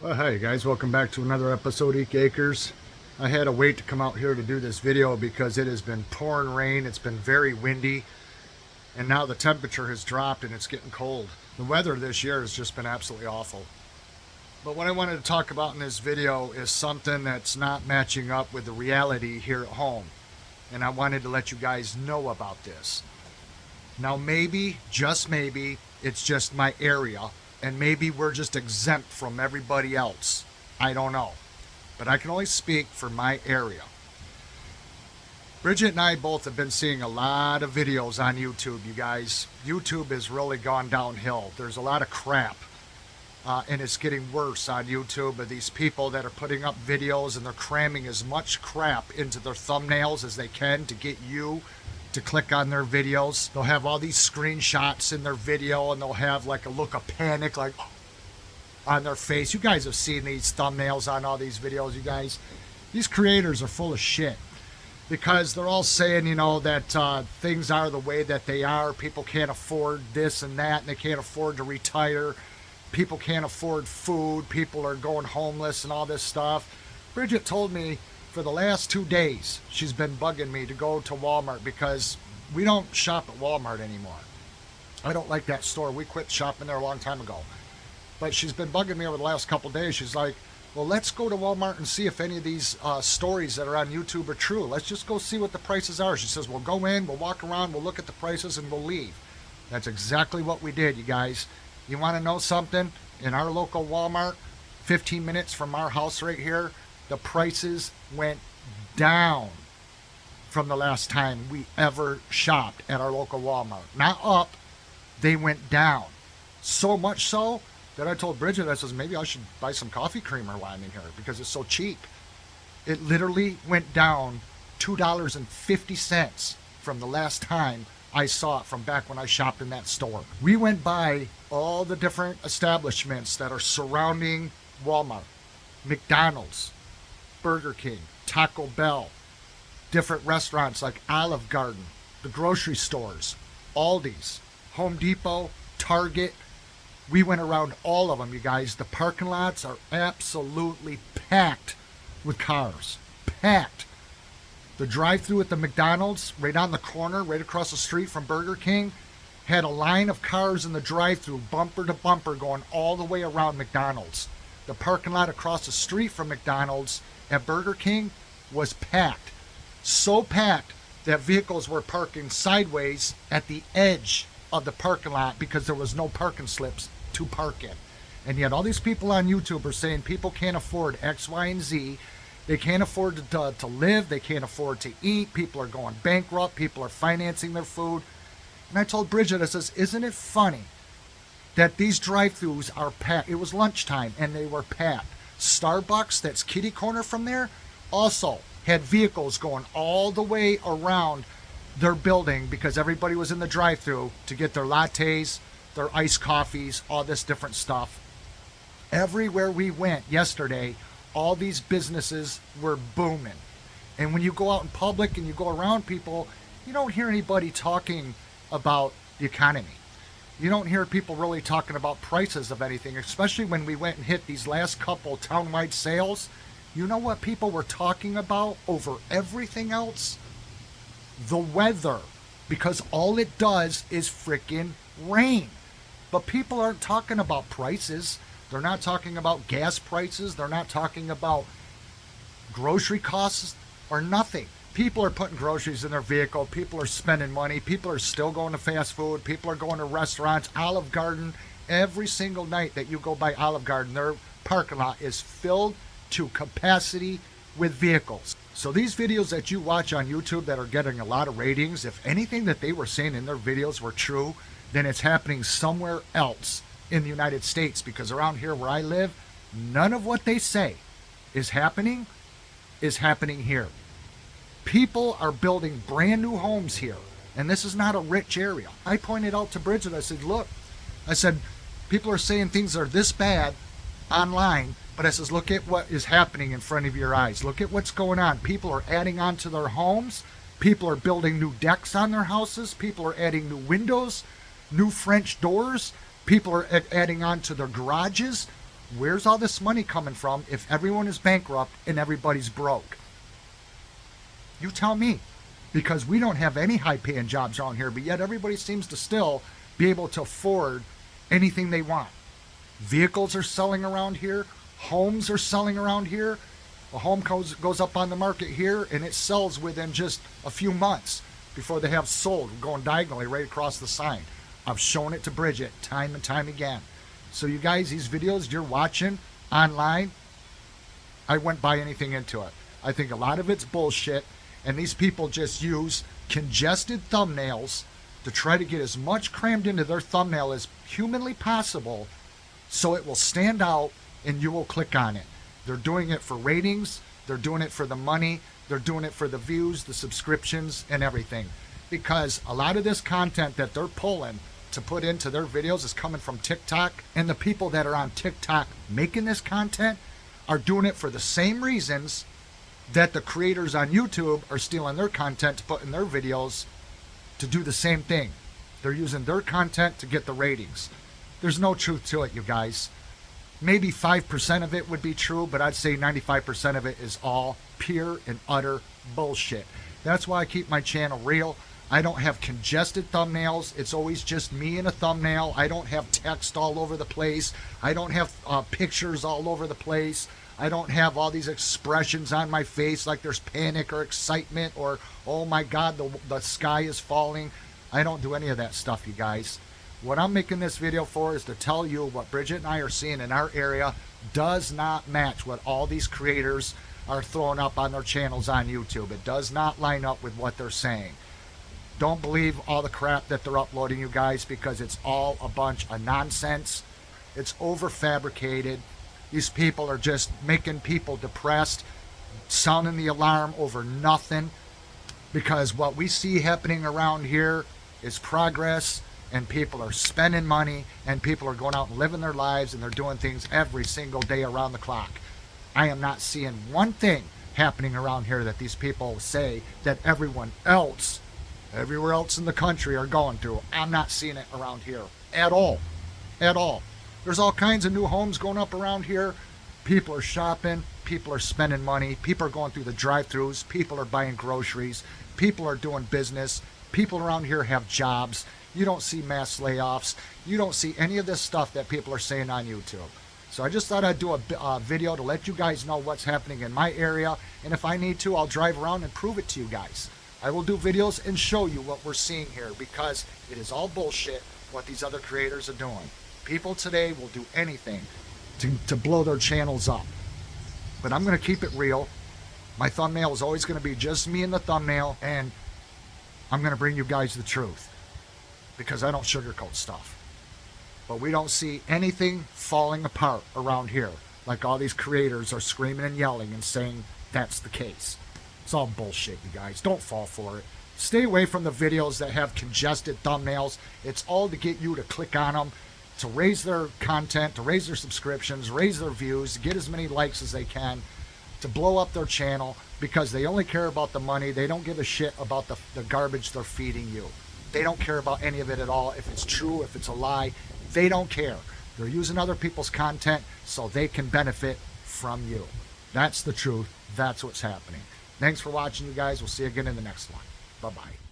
Well, hi guys, welcome back to another episode of Eke Acres. I had to wait to come out here to do this video because it has been pouring rain, it's been very windy, and now the temperature has dropped and it's getting cold. The weather this year has just been absolutely awful. But what I wanted to talk about in this video is something that's not matching up with the reality here at home. And I wanted to let you guys know about this. Now maybe, just maybe, it's just my area. And maybe we're just exempt from everybody else. I don't know. But I can only speak for my area. Bridget and I both have been seeing a lot of videos on YouTube, you guys. YouTube has really gone downhill. There's a lot of crap. And it's getting worse on YouTube of these people that are putting up videos and they're cramming as much crap into their thumbnails as they can to get you to click on their videos. They'll have all these screenshots in their video and they'll have like a look of panic like on their face. You guys have seen these thumbnails on all these videos, you guys. These creators are full of shit because they're all saying, you know, that things are the way that they are. People can't afford this and that and they can't afford to retire. People can't afford food. People are going homeless and all this stuff. Bridget told me for the last 2 days, she's been bugging me to go to Walmart because we don't shop at Walmart anymore. I don't like that store. We quit shopping there a long time ago. But she's been bugging me over the last couple days. She's like, well, let's go to Walmart and see if any of these stories that are on YouTube are true. Let's just go see what the prices are. She says, we'll go in, we'll walk around, we'll look at the prices, and we'll leave. That's exactly what we did, you guys. You want to know something? In our local Walmart, 15 minutes from our house right here, the prices went down from the last time we ever shopped at our local Walmart. Not up, they went down. So much so that I told Bridget, I says, maybe I should buy some coffee creamer while I'm in here because it's so cheap. It literally went down $2.50 from the last time I saw it, from back when I shopped in that store. We went by all the different establishments that are surrounding Walmart. McDonald's, Burger King, Taco Bell, different restaurants like Olive Garden, the grocery stores, Aldi's, Home Depot, Target. We went around all of them, you guys. The parking lots are absolutely packed with cars. Packed. The drive-thru at the McDonald's, right on the corner, right across the street from Burger King, had a line of cars in the drive-thru, bumper to bumper, going all the way around McDonald's. The parking lot across the street from McDonald's at Burger King was packed. So packed that vehicles were parking sideways at the edge of the parking lot because there was no parking slips to park in. And yet all these people on YouTube are saying people can't afford X, Y, and Z. They can't afford to live. They can't afford to eat. People are going bankrupt. People are financing their food. And I told Bridget, I says, isn't it funny that these drive-thrus are packed? It was lunchtime and they were packed. Starbucks, that's kitty corner from there, also had vehicles going all the way around their building because everybody was in the drive-thru to get their lattes, their iced coffees, all this different stuff. Everywhere we went yesterday, all these businesses were booming. And when you go out in public and you go around people, you don't hear anybody talking about the economy. You don't hear people really talking about prices of anything, especially when we went and hit these last couple town-wide sales. You know what people were talking about over everything else? The weather. Because all it does is freaking rain. But people aren't talking about prices. They're not talking about gas prices. They're not talking about grocery costs or nothing. People are putting groceries in their vehicle. People are spending money. People are still going to fast food. People are going to restaurants. Olive Garden, every single night that you go by Olive Garden, their parking lot is filled to capacity with vehicles. So these videos that you watch on YouTube that are getting a lot of ratings, if anything that they were saying in their videos were true, then it's happening somewhere else in the United States, because around here where I live, none of what they say is happening here. People are building brand new homes here, and this is not a rich area. I pointed out to Bridget, I said, look, I said, people are saying things are this bad online, but I says, look at what is happening in front of your eyes. Look at what's going on. People are adding on to their homes. People are building new decks on their houses. People are adding new windows, new French doors. People are adding on to their garages. Where's all this money coming from if everyone is bankrupt and everybody's broke? You tell me. Because we don't have any high paying jobs around here, but yet everybody seems to still be able to afford anything they want. Vehicles are selling around here. Homes are selling around here. A home goes up on the market here and it sells within just a few months before they have sold, going diagonally right across the sign. I've shown it to Bridget time and time again. So you guys, these videos you're watching online, I wouldn't buy anything into it. I think a lot of it's bullshit, and these people just use congested thumbnails to try to get as much crammed into their thumbnail as humanly possible so it will stand out and you will click on it. They're doing it for ratings, they're doing it for the money, they're doing it for the views, the subscriptions, and everything. Because a lot of this content that they're pulling to put into their videos is coming from TikTok, and the people that are on TikTok making this content are doing it for the same reasons that the creators on YouTube are stealing their content to put in their videos to do the same thing. They're using their content to get the ratings. There's no truth to it, you guys. Maybe 5% of it would be true, but I'd say 95% of it is all pure and utter bullshit. That's why I keep my channel real. I don't have congested thumbnails. It's always just me in a thumbnail. I don't have text all over the place. I don't have pictures all over the place. I don't have all these expressions on my face like there's panic or excitement or, oh my God, the sky is falling. I don't do any of that stuff, you guys. What I'm making this video for is to tell you what Bridget and I are seeing in our area does not match what all these creators are throwing up on their channels on YouTube. It does not line up with what they're saying. Don't believe all the crap that they're uploading, you guys, because it's all a bunch of nonsense. It's overfabricated. These people are just making people depressed, sounding the alarm over nothing, because what we see happening around here is progress, and people are spending money, and people are going out and living their lives, and they're doing things every single day around the clock. I am not seeing one thing happening around here that these people say that everyone else, everywhere else in the country, are going through. I'm not seeing it around here at all. At all. There's all kinds of new homes going up around here. People are shopping. People are spending money. People are going through the drive-thrus. People are buying groceries. People are doing business. People around here have jobs. You don't see mass layoffs. You don't see any of this stuff that people are saying on YouTube. So I just thought I'd do a video to let you guys know what's happening in my area. And if I need to, I'll drive around and prove it to you guys. I will do videos and show you what we're seeing here, because it is all bullshit what these other creators are doing. People today will do anything to blow their channels up. But I'm going to keep it real. My thumbnail is always going to be just me in the thumbnail, and I'm going to bring you guys the truth, because I don't sugarcoat stuff. But we don't see anything falling apart around here like all these creators are screaming and yelling and saying that's the case. It's all bullshit, you guys. Don't fall for it. Stay away from the videos that have congested thumbnails. It's all to get you to click on them, to raise their content, to raise their subscriptions, raise their views, to get as many likes as they can, to blow up their channel, because they only care about the money. They don't give a shit about the garbage they're feeding you. They don't care about any of it at all. If it's true, if it's a lie, they don't care. They're using other people's content so they can benefit from you. That's the truth. That's what's happening. Thanks for watching, you guys. We'll see you again in the next one. Bye-bye.